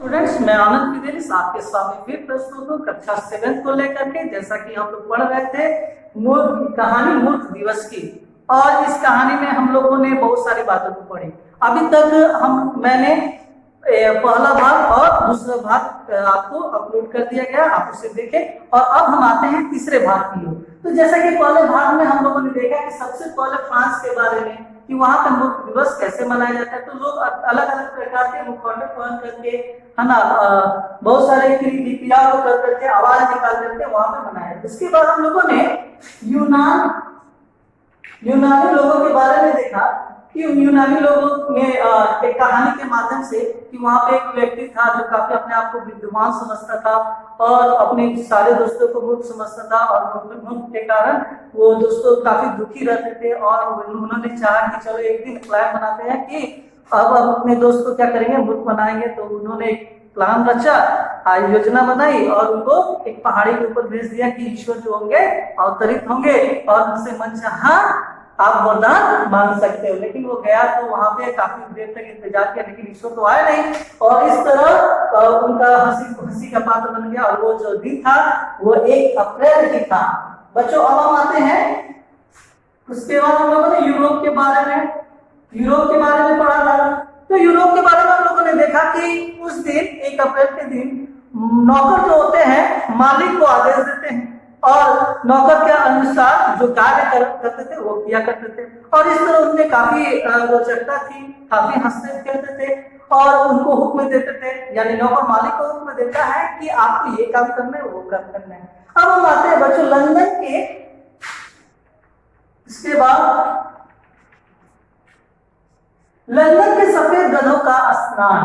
Students, मैं आनंद विदेश आपके सामने फिर प्रस्तुत हूँ कक्षा 7 को लेकर के। जैसा कि हम लोग पढ़ रहे थे कहानी मूर्ख दिवस की, और इस कहानी में हम लोगों ने बहुत सारी बातों को पढ़ी। अभी तक मैंने पहला भाग और दूसरा भाग आपको अपलोड कर दिया गया, आप उसे देखें। और अब हम आते हैं तीसरे भाग की ओर। तो जैसा कि पहले भाग में हम लोगों ने देखा कि सबसे पहले फ्रांस के बारे में कि वहां का मूर्ख दिवस कैसे मनाया जाता है। तो लोग अलग अलग प्रकार के मुखौटे पहन करके, है ना, बहुत सारे क्रियाओं को कर करके, आवाज निकाल करके वहां पे मनाया। इसके बाद हम लोगों ने यूनानी लोगों के बारे में देखा कि यूनानी लोगों में एक कहानी के माध्यम से कि वहां पे एक व्यक्ति था जो काफी अपने आप को विद्वान समझता था और अपने सारे दोस्तों को मूर्ख समझता था, और मूर्ख के कारण वो दोस्तों काफी दुखी रहते थे। और उन्होंने चाहा कि चलो एक दिन प्लान बनाते हैं कि अब अपने दोस्त को क्या करेंगे, मूर्ख बनाएंगे। तो उन्होंने एक प्लान रचा, योजना बनाई और उनको एक पहाड़ी के ऊपर भेज दिया कि ईश्वर जो होंगे अवतरित होंगे और उनसे मन चाहा आप वरदान मांग सकते हो। लेकिन वो गया तो वहां पे काफी देर तक इंतजार किया, लेकिन ईश्वर तो आया नहीं। और इस तरह उनका हंसी का पात्र बन गया। और वो जो दिन था वो 1 अप्रैल ही था। बच्चों, अब हम आते हैं, उसके बाद हम लोगों ने यूरोप के बारे में पढ़ा था। तो यूरोप के बारे में हम लोगों ने देखा कि उस दिन 1 अप्रैल के दिन नौकर जो होते हैं मालिक को आदेश देते हैं और नौकर के अनुसार जो कार्य करते थे वो किया करते थे। और इस तरह उनमें काफी रोचकता थी, काफी हंसते खेलते थे और उनको हुक्म देते थे। यानी नौकर मालिक को हुक्म देता है कि आपको ये काम करना है, वो काम करना है। अब हम आते हैं बच्चों लंदन के। इसके बाद लंदन के सफेद गधों का स्नान।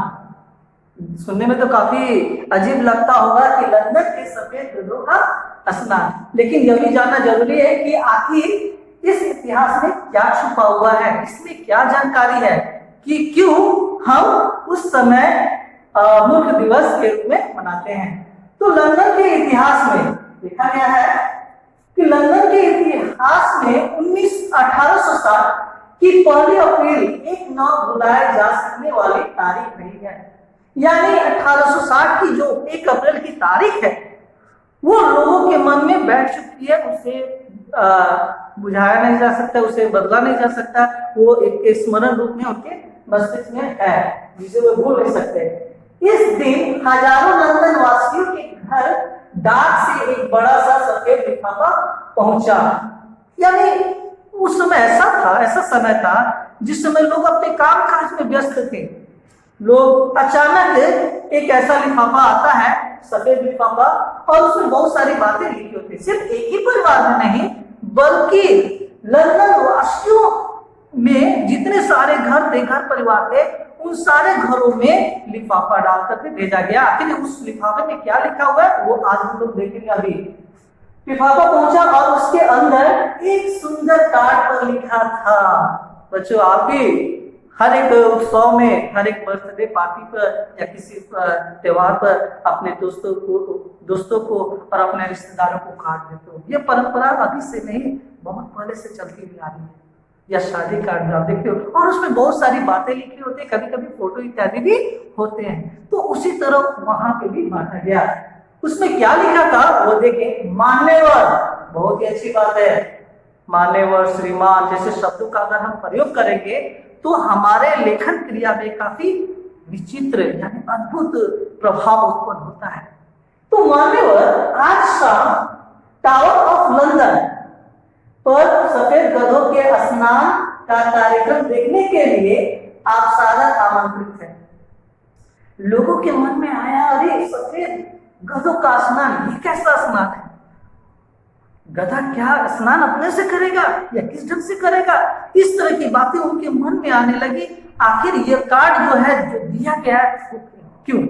सुनने में तो काफी अजीब लगता होगा कि लंदन के सफेद गधों का स्नान, लेकिन यह भी जानना जरूरी है कि आखिर इस इतिहास में क्या छुपा हुआ है, इसमें क्या जानकारी है कि क्यों हम उस समय मूर्ख दिवस के रूप में मनाते हैं। तो लंदन के इतिहास में देखा गया है कि लंदन के इतिहास में 1860 की 1 अप्रैल एक न भुलाए जा सकने वाली तारीख रही है। यानी 1860 की जो 1 अप्रैल की तारीख है वो लोगों के मन में बैठ चुकी है। उसे बुझाया नहीं जा सकता, उसे बदला नहीं जा सकता। वो एक स्मरण रूप में उनके मस्तिष्क में है, जिसे वो भूल नहीं सकते। इस दिन हजारों लंदन वासियों के घर डाक से एक बड़ा सा सफेद लिफाफा पहुंचा। यानी उस समय ऐसा समय था जिस समय लोग अपने काम काज में व्यस्त थे। लोग अचानक एक ऐसा लिफाफा आता है, सफेद लिफाफा, और उसमें बहुत सारी बातें लिखी होती है। सिर्फ एक ही परिवार में नहीं बल्कि लंदन वासियों में जितने सारे घर थे, घर परिवार थे, उन सारे घरों में लिफाफा डाल करके भेजा गया। आखिर उस लिफाफे में क्या लिखा हुआ है वो आज हम लोग देखेंगे। अभी लिफाफा पहुंचा और उसके अंदर एक सुंदर कार्ड पर लिखा था। बच्चों, आप भी हर एक उत्सव में, हर एक बर्थडे पार्टी पर या किसी त्योहार पर अपने दोस्तों को और अपने रिश्तेदारों को कार्ड देते हो। ये परंपरा अभी से नहीं, बहुत पहले से चलती हुई आ रही है। या शादी कार्ड आप देखते हो और उसमें बहुत सारी बातें लिखी होती है, कभी कभी फोटो इत्यादि भी होते हैं। तो उसी तरह वहां पे भी बांटा गया। उसमें क्या लिखा था वो देखें। मान्यवर, बहुत ही अच्छी बात है, मान्यवर, श्रीमान जैसे शब्दों का अगर हम प्रयोग करेंगे तो हमारे लेखन क्रिया में काफी विचित्र यानी अद्भुत प्रभाव उत्पन्न होता है। तो मान्यवर, आज शाम टावर ऑफ लंदन पर सफेद गधों के स्नान का कार्यक्रम देखने के लिए आप सारा आमंत्रित हैं। लोगों के मन में आया, अरे सफेद गधों का स्नान, ये कैसा स्नान है? गधा क्या स्नान अपने से करेगा या किस ढंग से करेगा? इस तरह की बातें उनके मन में आने लगी। आखिर ये कार्ड जो है जो दिया गया है क्यों?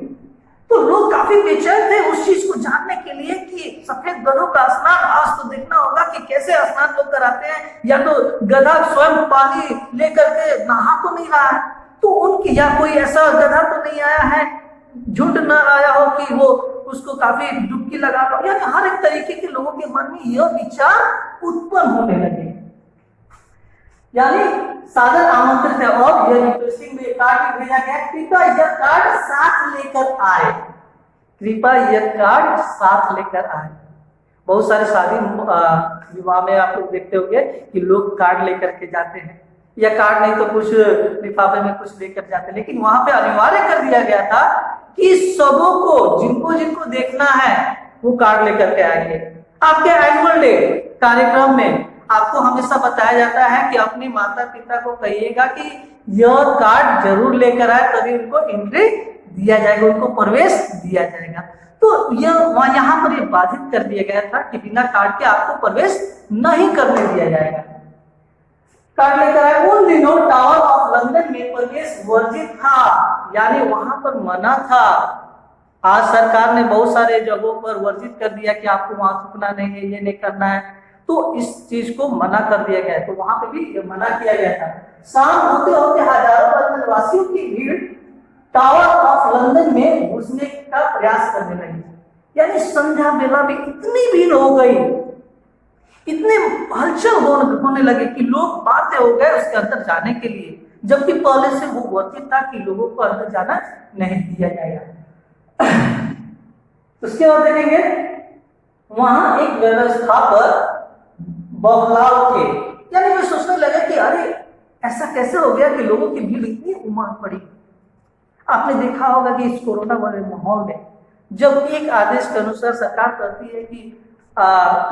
तो लोग काफी बेचैन थे उस चीज को जानने के लिए कि सफेद गधों का स्नान आज तो देखना होगा कि कैसे स्नान लोग कराते हैं। या तो गधा स्वयं पानी लेकर के नहा तो नहीं रहा है, तो उनकी, या कोई ऐसा गधा तो नहीं आया है, झुंड न आया हो कि वो उसको काफी डुबकी लगा दो। यानी हर एक तरीके के लोगों के मन में यह विचार उत्पन्न होने लगे। यानी सादर आमंत्रित है और यह रिक्वेस्टिंग में कार्ड भी भेजा गया, कृपया यह कार्ड साथ लेकर आए, कृपया यह कार्ड साथ लेकर आए। बहुत सारे शादी विवाह में आप लोग देखते होंगे कि लोग कार्ड लेकर के जाते हैं, या कार्ड नहीं तो कुछ लिफाफे में कुछ लेकर जाते हैं, लेकिन वहां पे अनिवार्य कर दिया गया था कि सबों को जिनको जिनको देखना है वो कार्ड लेकर के आएंगे। आपके एनुअल डे कार्यक्रम में आपको हमेशा बताया जाता है कि अपने माता पिता को कहिएगा कि यह कार्ड जरूर लेकर आए, तभी उनको एंट्री दिया जाएगा, उनको प्रवेश दिया जाएगा। तो यह यहाँ पर यह बाधित कर दिया गया था कि बिना कार्ड के आपको प्रवेश नहीं करने दिया जाएगा। कार्ड लेकर आए। उन दिनों टावर ऑफ लंदन में प्रवेश वर्जित था, यानी वहां पर मना था। आज सरकार ने बहुत सारे जगहों पर वर्जित कर दिया कि आपको वहां थूकना नहीं है, ये नहीं करना है, तो इस चीज को मना कर दिया गया है, तो वहां पे भी ये मना किया गया था। शाम होते होते हजारों लंदन वासियों की भीड़ टावर ऑफ लंदन में घुसने का प्रयास करने लगी, यानी संध्या बेला में इतनी भीड़ हो गई, इतने हलचल होने लगे कि लोग बाध्य हो गए उसके अंदर जाने के लिए, जबकि पहले से वो वर्जित था कि लोगों को अंदर जाना नहीं दिया जाएगा। उसके बाद देखेंगे वहां एक व्यवस्था पर बदलाव के, यानी वे सोचने लगे कि अरे ऐसा कैसे हो गया कि लोगों की भीड़ इतनी उमड़ पड़ी। आपने देखा होगा कि इस कोरोना वाले माहौल में जब एक आदेश के अनुसार सरकार कहती है कि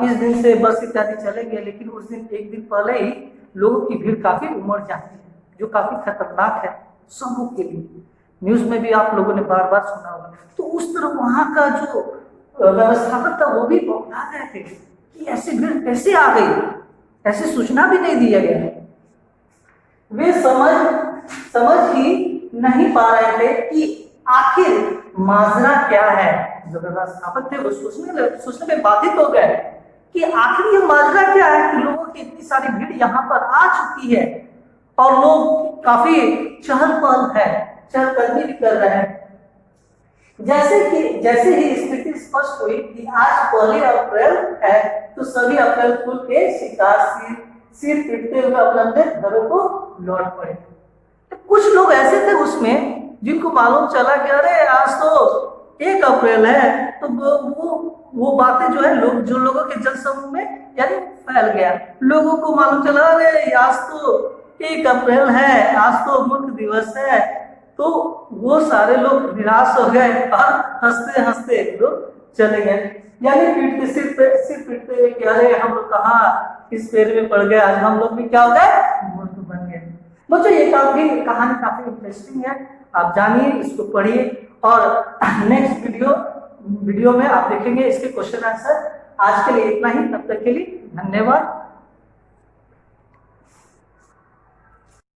इस दिन से बस इत्यादि चलेंगे, लेकिन उस दिन एक दिन पहले ही लोगों की भीड़ काफी उमड़ जाती है, जो काफी खतरनाक है सबों के लिए। न्यूज में भी आप लोगों ने बार बार सुना होगा। तो उस तरह वहां का जो व्यवस्थापक था वो भी बौखला गए थे कि ऐसी भीड़ कैसे आ गई, ऐसी सूचना भी नहीं दिया गया। वे समझ ही नहीं पा रहे थे कि आखिर माजरा क्या है। जो व्यवस्थापक थे वो सोचने में बाधित हो गए कि आखिर ये माजरा क्या है कि लोगों की इतनी सारी भीड़ यहाँ पर आ चुकी है और लोग काफी चहल पहल है, चहलकदमी भी कर रहे हैं। जैसे ही स्थिति स्पष्ट हुई कि आज 1 अप्रैल है, तो सभी अप्रैल फूल के शिकार सिर पीटते हुए अपने घरों को लौट पड़े। कुछ लोग ऐसे थे उसमें जिनको मालूम चला कि अरे आज तो 1 अप्रैल है, तो वो बातें जो है जो लोगों के जनसमूह में यानी फैल गया। लोगों को मालूम चला अरे आज तो 1 अप्रैल है, आज तो मुक्त दिवस है, तो वो सारे लोग निराश हो गए और हंसते हंसते लोग चले गए, यानी सिर पीटते हुए कि अरे हम लोग कहाँ इस पेड़ में पड़ गए, आज हम लोग भी क्या हो गए, मूर्ख बन गए। बच्चों ये कहानी काफी इंटरेस्टिंग है, आप जानिए, इसको पढ़िए और नेक्स्ट वीडियो में आप देखेंगे इसके क्वेश्चन आंसर। आज के लिए इतना ही, तब तक के लिए धन्यवाद।